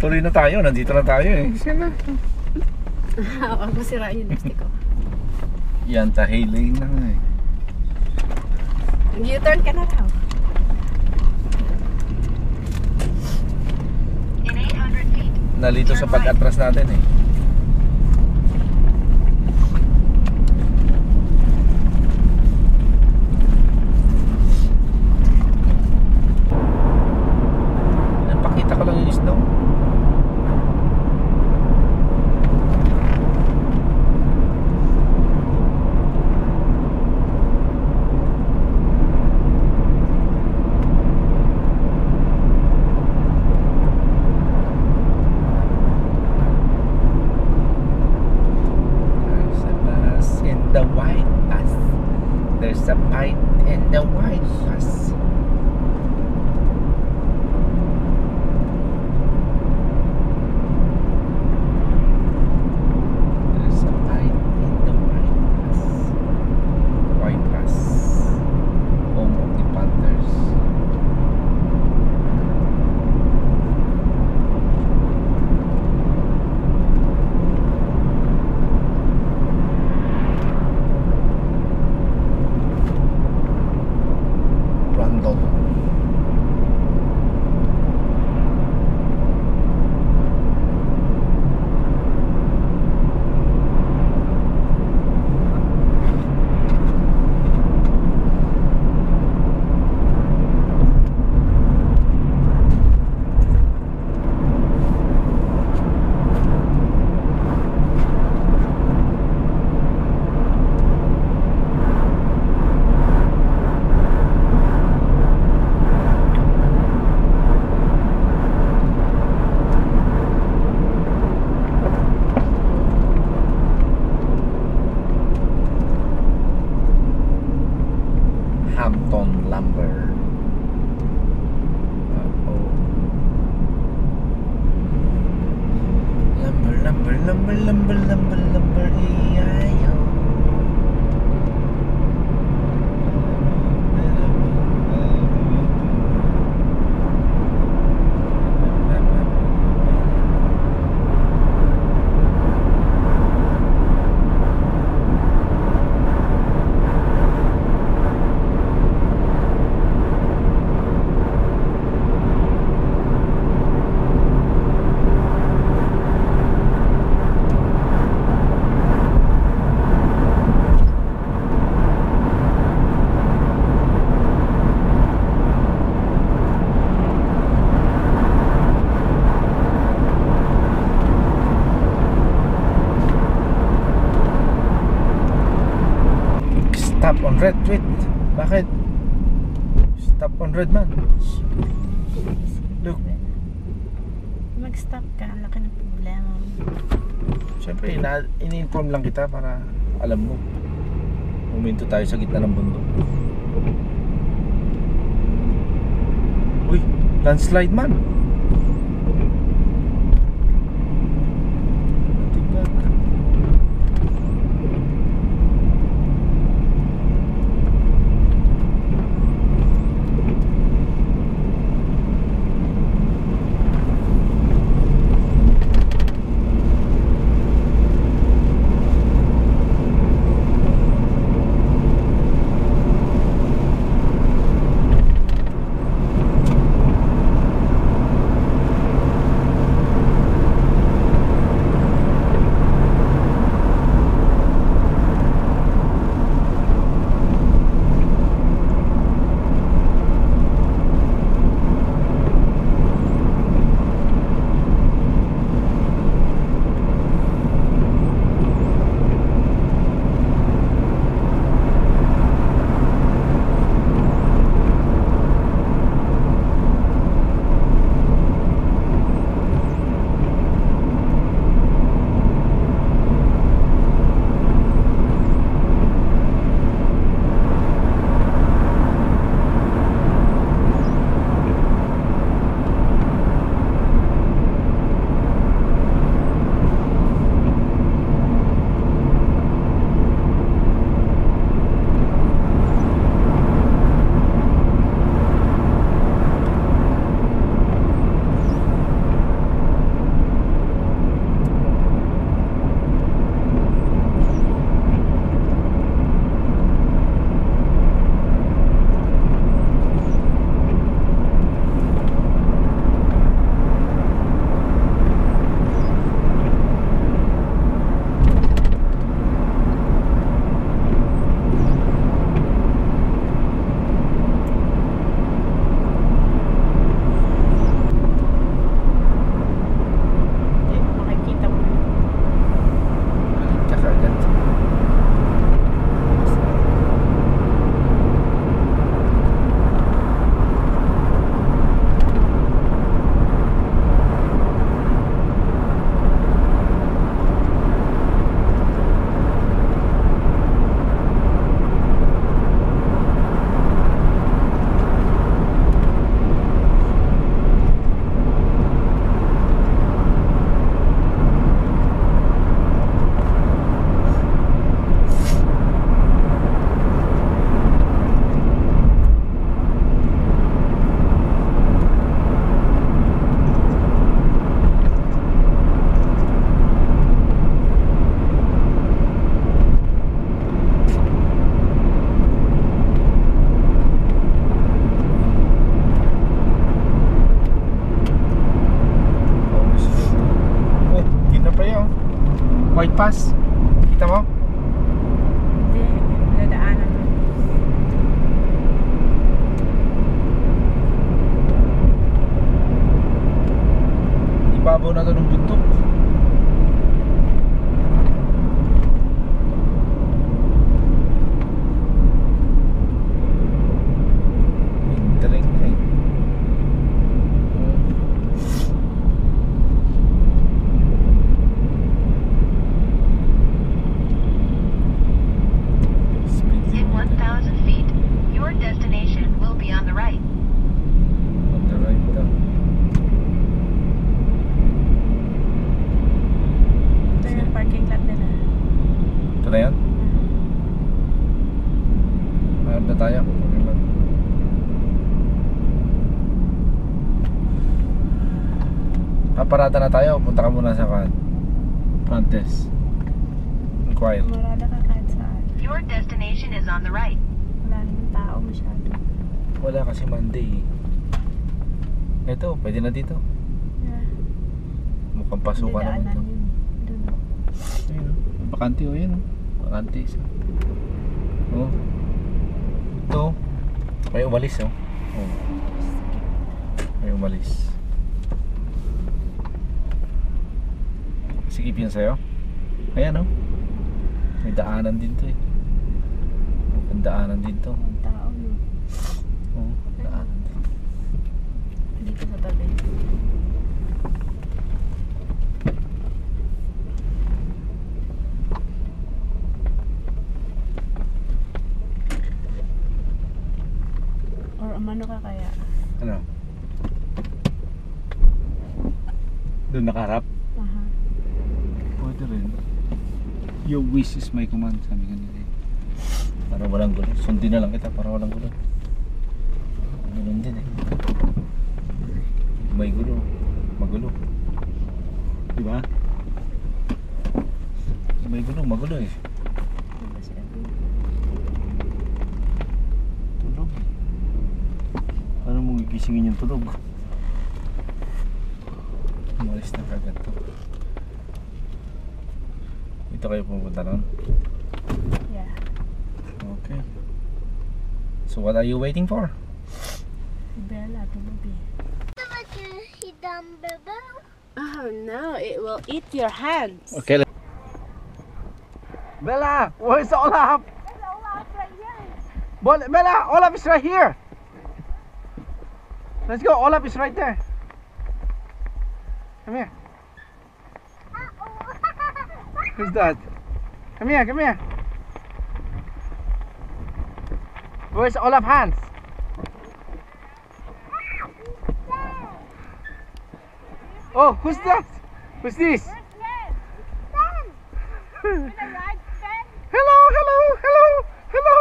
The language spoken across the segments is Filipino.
Tuloy na tayo, nandito na tayo eh. Sila. Ako masira yung lipstick ko. Yan, tahay lane na nga eh. U-turn ka na raw. Nalito sa pag-atras natin eh. Napakita ko lang yung snow. The white bus. There's a fight in the white bus. There's a fight in the white bus. White bus. Home of the Panthers. Randall. Hampton Lumber. Lumber, E-I-O. Stop on red, wait. Bakit? Stop on red man. Look. Mag-stop ka, ang laki ng problema. Siyempre, ini-inform lang kita para alam mo. Huminto tayo sa gitna ng bundok. Uy, landslide man. Nakita mo? Hindi, nadaanan mo. Ibabaw na to ng bundok. Hindering na eh. Speed In limit 1,000 feet, your destination will be on the right. on the right daw. Ito yung parking lot nila. Ito na yan? Mayroon na tayo. Okay lang. Paparada na tayo. Punta ka muna sa Plantes. Inquire. Marada ka kahit saan. Your destination is on the right. Wala namang tao masyado. Wala kasi Monday eh. Ito, pwede na dito. Yeah. Mukhang pasukan naman Dadaanan to. yun. Doon. Ayun o. Bakante o yun o. Bakante isa. Oh. Ito. May umalis o. Oh. May umalis. Sikip yun sa'yo. Ayan o. May daanan din to eh. May daanan din to. Ang tao no. Oh, daanan din. Dito sa tabi. Or umano ka kaya? Ano? Doon nakaharap? Aha. Pwede rin. Your wish is my command, sabi ka nila eh. Para walang gulo. Sundin na lang kita para walang gulo. Ganun din eh. May gulo. Magulo. Diba? May gulo, magulo eh. Diba si Abby? Tulog. Paano mong gigisingin yung tulog? Umalis na kagad to. Ito kayo pumunta nun? Yeah. Okay. So what are you waiting for? Si Bella, tulog eh. Oh no, it will eat your hands. Okay. Bella, where's Olaf? Bella, Olaf is right here. Let's go. Olaf is right there. Come here. Who's that? Come here, come here. Where's Olaf Hans? Oh, who's that? Who's this? Hello, hello, hello, hello.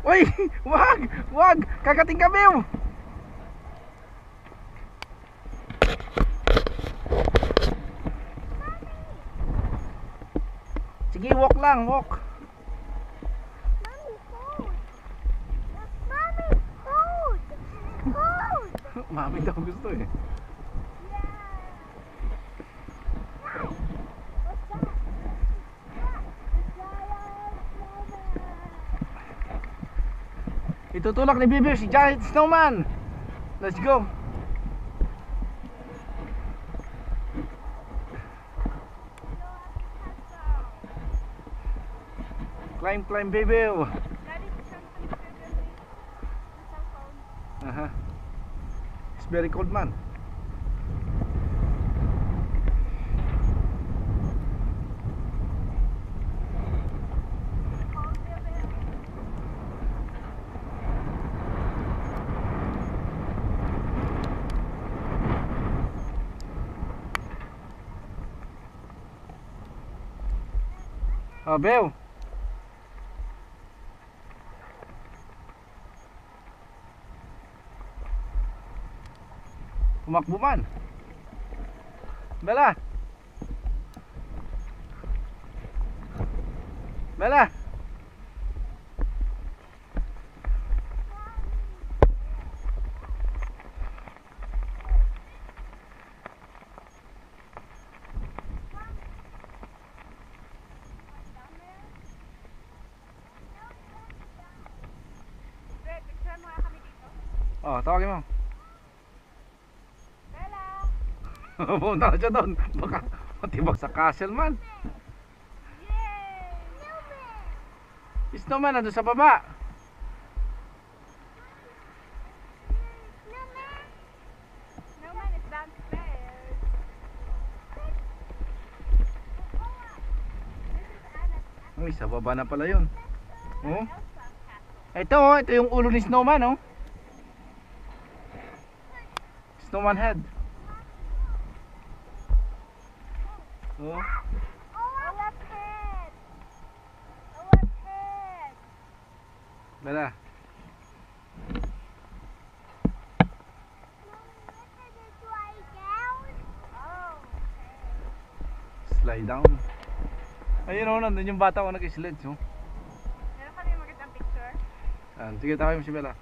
Uy, wag, kakating kami. Sige, walk lang, walk. Mami daw gusto eh. Itutulak ni Bibi si Giant Snowman. Let's go. Climb, baby. It's very cold, man. Oh, Bel. Tumakbo man. Bella. Bella. Oh, tawagin mo. Pumunta na siya doon. Baka matibag sa castle man. Snowman nandun sa baba. Snowman is downstairs. Ay, sa baba na pala yun. Oh. Ito oh, ito yung ulo ni Snowman oh. Snowman head. Oh. Bala. Slide down. Ayun oh, nandun yung bata ko nag-sled oh. Meron kami magandang picture. Sige, takay mo si Bella.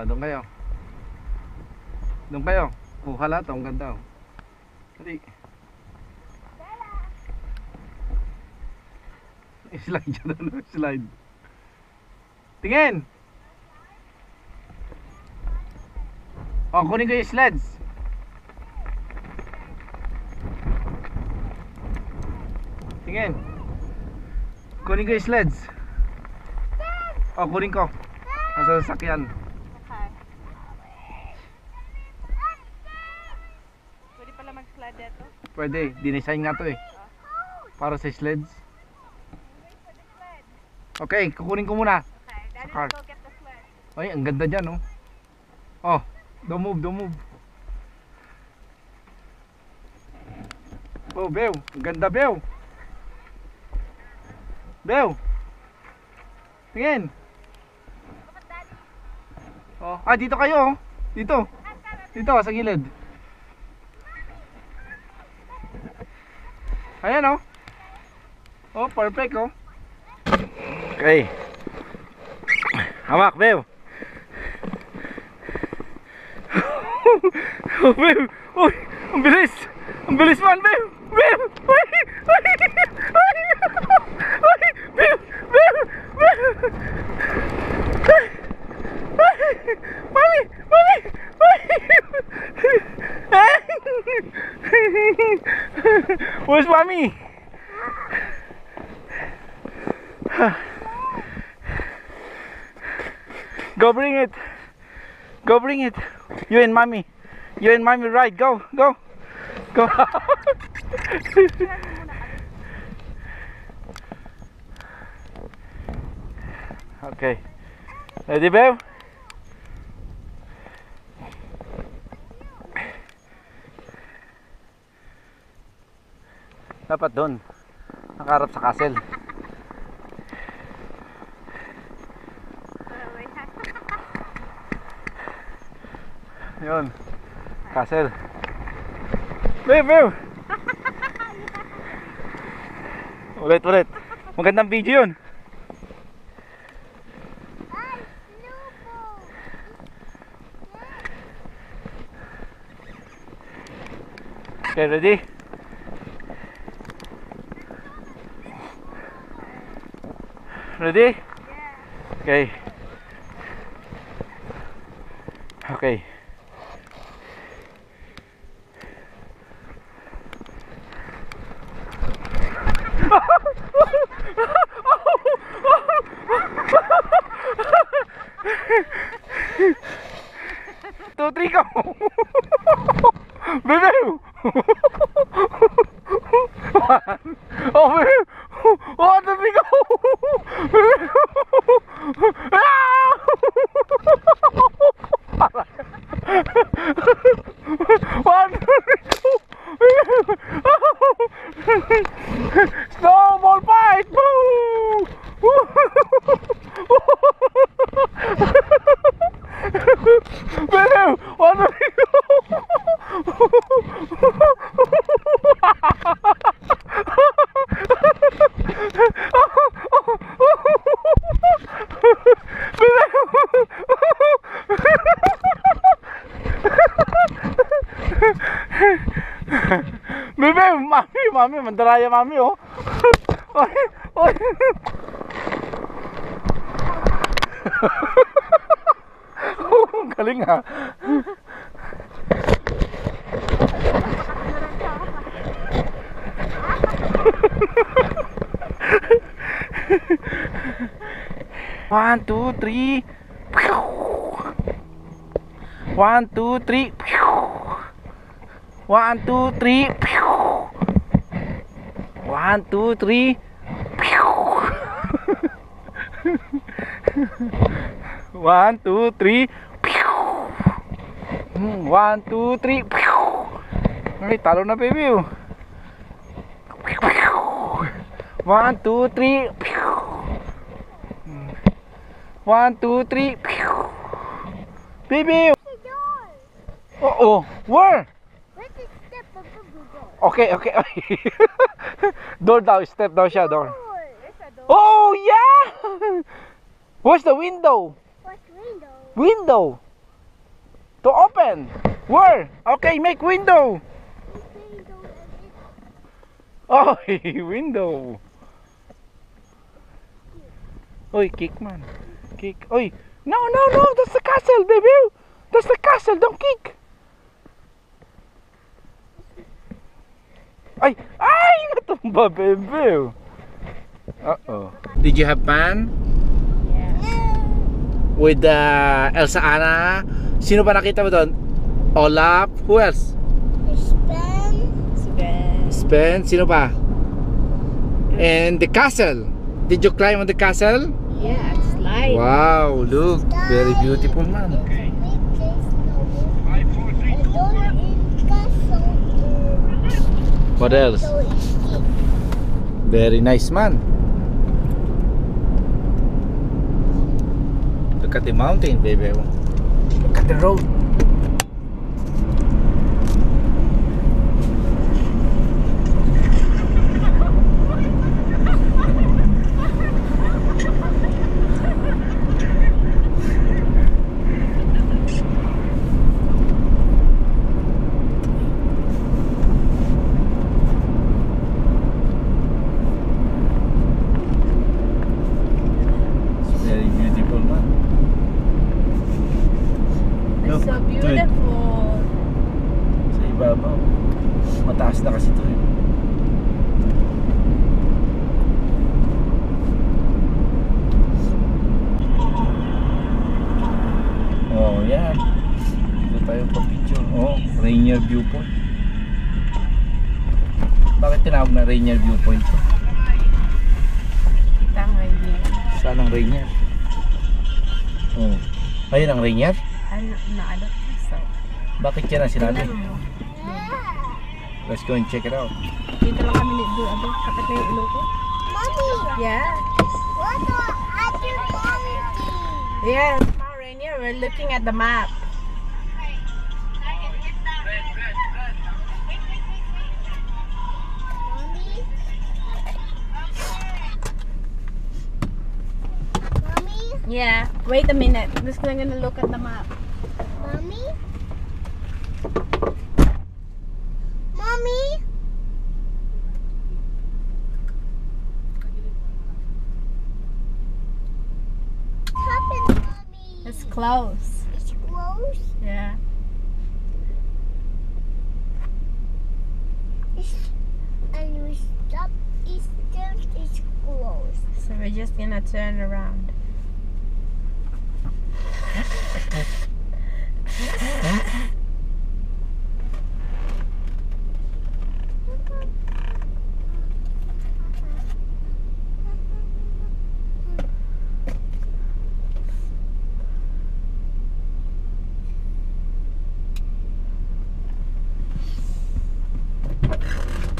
Doon kayo. Doon kayo. Kuha lahat, ang ganda oh. Dali. Slide dyan ano, slide. Tingin! Oh, kunin ko yung sleds. Tingin. Kunin ko yung sleds. Oh, kunin ko. Nasa sasakyan. Pwede pala mag-slide dito. Pwede, dinesign nga to eh. Para sa sleds. Okay, kukunin ko muna. Okay, Daddy, Car. let's go get the sled. Ay, ang ganda dyan oh. Oh, don't move, don't move. Oh, Bew, ang ganda Bew. Bew. Tingin. Oh, dito kayo oh. Dito. Dito sa gilid. Ayan oh. Oh, perfect oh. Okay. Hawak, Bew. Oh, Bew. Uy, ang bilis. Ang bilis man, Bew. Bew. Uy. Uy. Uy. Uy. Bew. Bew. Bew. Uy. Uy. Mami. Mami. Uy. Where's Mommy? Go bring it. Go bring it. You and Mommy. You and Mommy ride. Go. Go. Go. Okay. Ready, Bev? Dapat doon. Nakaharap sa castle. Yun. Castle. Bev, Bev! Ulit, ulit. Magandang video yun. Okay, ready? Ready? Yeah. Okay. Okay. Two, three, go! Baby! Oh, baby! Oh, two, three, go! Baby! One, two, three, go! Snowball fight! Boo! Baby! One, two, three, go! mami. Mandaraya, mami, oh. Oy, oy. Oh, galing, ha. One, two, three. 1, 2, 3. 1, 2, 3. 1, 2, 3. 1, 2, 3. 1, 2, 3. Ay, talo na, baby. 1, 2, 3. 1, 2, 3. Baby. Oh, where? Where's the step of the door? Okay, okay. Door daw, step daw siya, door. There's a door. Oh, yeah! Where's the window? What's window? Window. To open. Where? Okay, make window. Window and it's Oh, window. Oy, kick man. Kick. Oy. No, no, no. That's the castle, baby. That's the castle. Don't kick. Ay, ay, natumba, baby. Uh-oh. Did you have fun? With Elsa Anna? Sino ba nakita mo doon? Olaf? Who else? Spen? Sino pa? And the castle. Did you climb on the castle? Yeah, slide. Wow, look. Very beautiful, man. What else? Very nice, man. Look at the mountain, baby. Look at the road. Very beautiful, man. It's so beautiful. Sa ibabaw. Mataas na kasi ito, eh. Oh, yan. Dito tayo pa picture. Oh, Rainier Viewpoint. Bakit tinawag na Rainier Viewpoint? Kita nga yun. Saan ang Rainier? Oh. Ayun ang Rainier? Ano, naadot na so. Bakit yan ang sinabi? Tingnan mo. Let's go and check it out. Dito lang kami dito. Ado, kapit na yung ilong ko. Mommy, Yeah. what do I do, mommy? Yes. Now, Rainier, we're looking at the map. Mommy? Mommy? Yeah. Wait a minute. Just gonna look at the map. Mommy? Mommy? What happened, Mommy? It's close. It's close. Yeah. And we stop. It's still it's close. So we're just gonna turn around.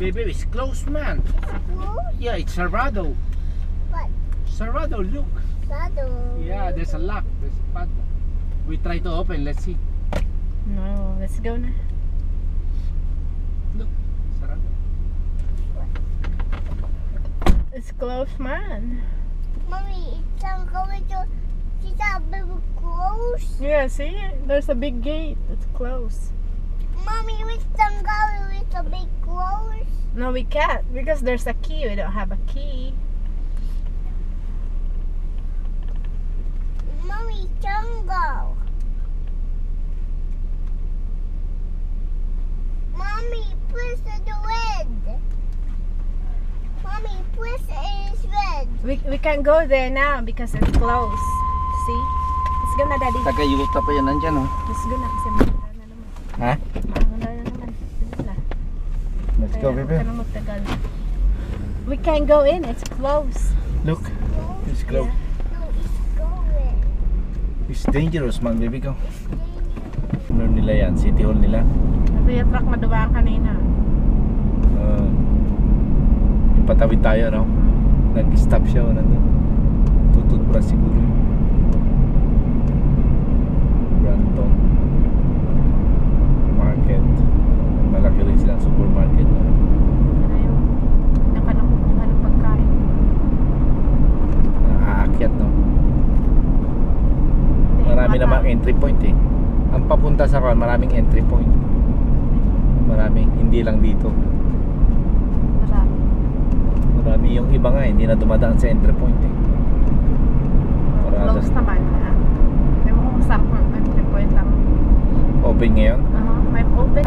Baby, it's closed, man. Close. Yeah, it's Cerrado. What? Cerrado, look. Shadow. Yeah, there's a lock. There's a padlock. We try to open. Let's see. No, let's go na. Look, Cerrado. It's close, man. Mommy, it's going to. It's a big close. Yeah, see? There's a big gate. It's close. Mommy, we can go with the big clothes. No, we can't because there's a key. We don't have a key. Mommy, can go. Mommy, push the red. Mommy, push is red. We can't go there now because it's closed. See? Let's go na, Daddy. Tagayuta pa yan nandyan, oh. Let's go na. Kasi mahal na naman. Ha? Mahal na naman. Sige na. Let's go, baby. Kaya magtagal. We can't go in. It's closed. Look, it's closed. No, it's going. It's dangerous, man, baby ko. It's dangerous. Ano nila yan? City Hall nila. Ito yung truck madubaan kanina. Yung patawid tayo, no? Nag-stop siya, o nandun. Tututbrush siguro yun. Branton Market. Malaki rin silang supermarket, no? Ano yung nakanakukuha ng pagkain. Aakyat, no? Marami namang entry point, eh. Ang papunta sa kan, maraming entry point. Maraming, hindi lang dito. Marami yung iba nga, hindi na dumadaan sa entry point, eh. Close naman. May mga kung saan entry point ang Open ngayon? may open.